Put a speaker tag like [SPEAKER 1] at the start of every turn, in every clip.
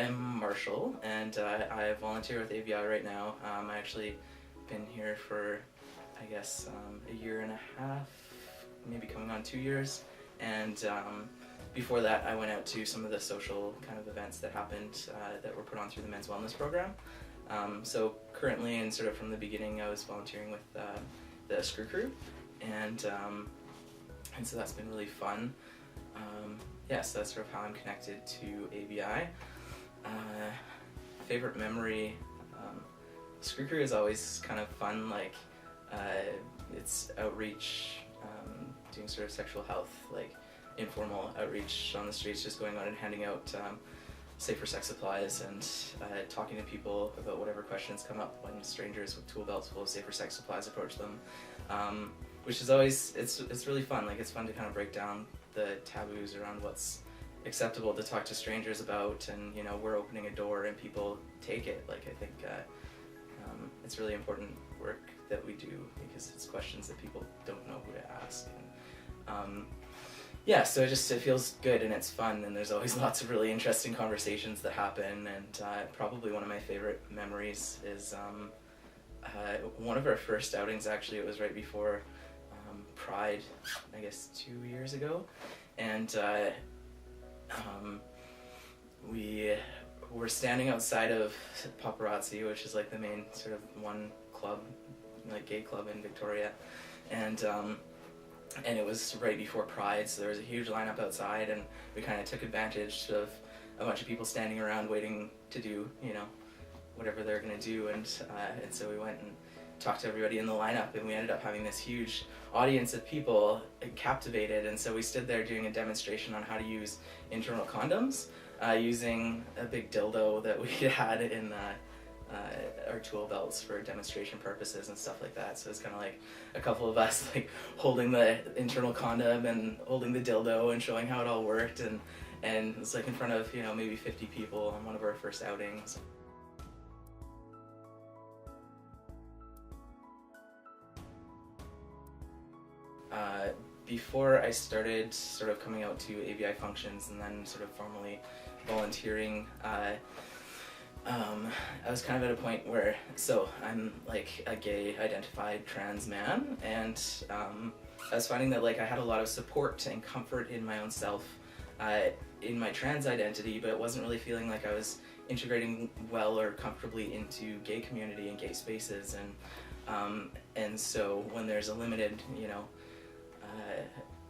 [SPEAKER 1] I'm Marshall, and I volunteer with ABI right now. I actually been here for, I guess, a year and a half, maybe coming on 2 years. And before that, I went out to some of the social kind of events that happened that were put on through the Men's Wellness Program. So currently, and sort of from the beginning, I was volunteering with the Screw Crew, and so that's been really fun. So that's sort of how I'm connected to ABI. Favorite memory, Screw Crew is always kind of fun, like it's outreach, doing sort of sexual health, like informal outreach on the streets, just going out and handing out safer sex supplies and talking to people about whatever questions come up when strangers with tool belts full of safer sex supplies approach them, which is always, it's really fun. Like, it's fun to kind of break down the taboos around what's acceptable to talk to strangers about, and you know, we're opening a door and people take it. Like, I think it's really important work that we do because it's questions that people don't know who to ask. And so it feels good and it's fun, and there's always lots of really interesting conversations that happen. And probably one of my favorite memories is one of our first outings. Actually, it was right before Pride, I guess 2 years ago, and we were standing outside of Paparazzi, which is like the main sort of one club, like gay club in Victoria, and it was right before Pride, so there was a huge lineup outside, and we kind of took advantage of a bunch of people standing around waiting to do, you know, whatever they're gonna do, and so we went and talked to everybody in the lineup, and we ended up having this huge audience of people captivated. And so we stood there doing a demonstration on how to use internal condoms, using a big dildo that we had in our tool belts for demonstration purposes and stuff like that. So it's kind of like a couple of us like holding the internal condom and holding the dildo and showing how it all worked, and it was like in front of, you know, maybe 50 people on one of our first outings. Before I started sort of coming out to ABI functions and then sort of formally volunteering, I was kind of at a point where, so I'm like a gay identified trans man, and I was finding that like I had a lot of support and comfort in my own self, in my trans identity, but it wasn't really feeling like I was integrating well or comfortably into gay community and gay spaces. And so when there's a limited, you know,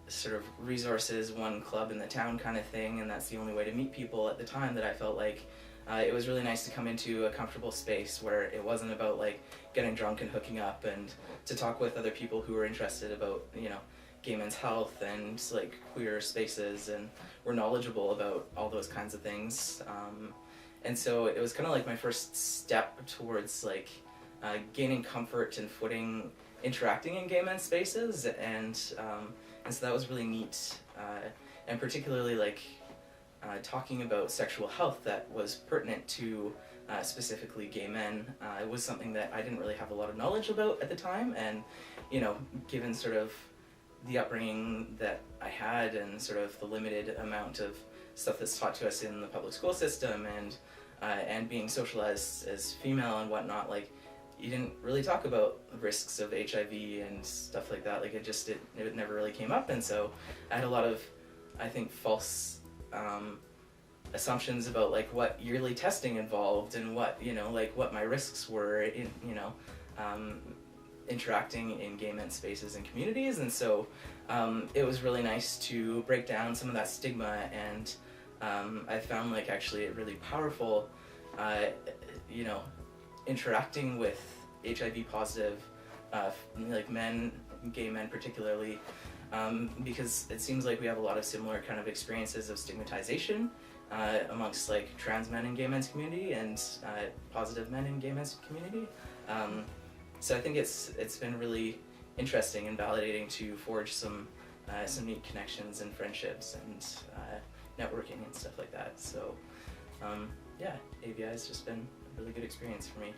[SPEAKER 1] sort of resources, one club in the town kind of thing, and that's the only way to meet people at the time, that I felt like it was really nice to come into a comfortable space where it wasn't about like getting drunk and hooking up, and to talk with other people who were interested about, you know, gay men's health and like queer spaces, and were knowledgeable about all those kinds of things. And so it was kind of like my first step towards like gaining comfort and footing interacting in gay men's spaces, and so that was really neat, and particularly like talking about sexual health that was pertinent to specifically gay men. It was something that I didn't really have a lot of knowledge about at the time, and you know, given sort of the upbringing that I had and sort of the limited amount of stuff that's taught to us in the public school system, and being socialized as female and whatnot, like, you didn't really talk about risks of HIV and stuff like that. Like, it never really came up, and so I had a lot of, I think, false assumptions about like what yearly testing involved, and what, you know, like what my risks were in, you know, interacting in gay men's spaces and communities. And so it was really nice to break down some of that stigma, and I found like actually it really powerful, you know, interacting with HIV positive like men, gay men particularly, because it seems like we have a lot of similar kind of experiences of stigmatization amongst like trans men in gay men's community and positive men in gay men's community. So I think it's been really interesting and validating to forge some neat connections and friendships and networking and stuff like that. So ABI has just been a really good experience for me.